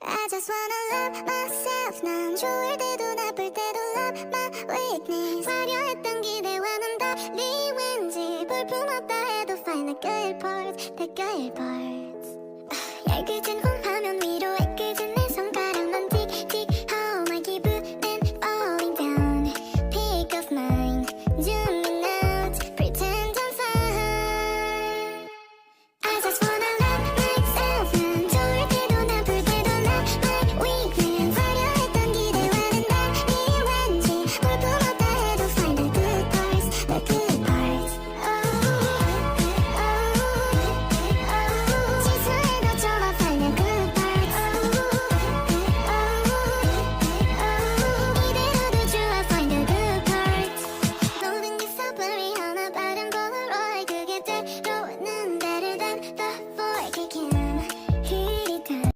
I just wanna love myself. 난 좋을 때도 나쁠 때도 love my weakness. 화려했던 기대와는 달리 왠지 볼품없다 해도 find the good parts, the good parts. 얄궂은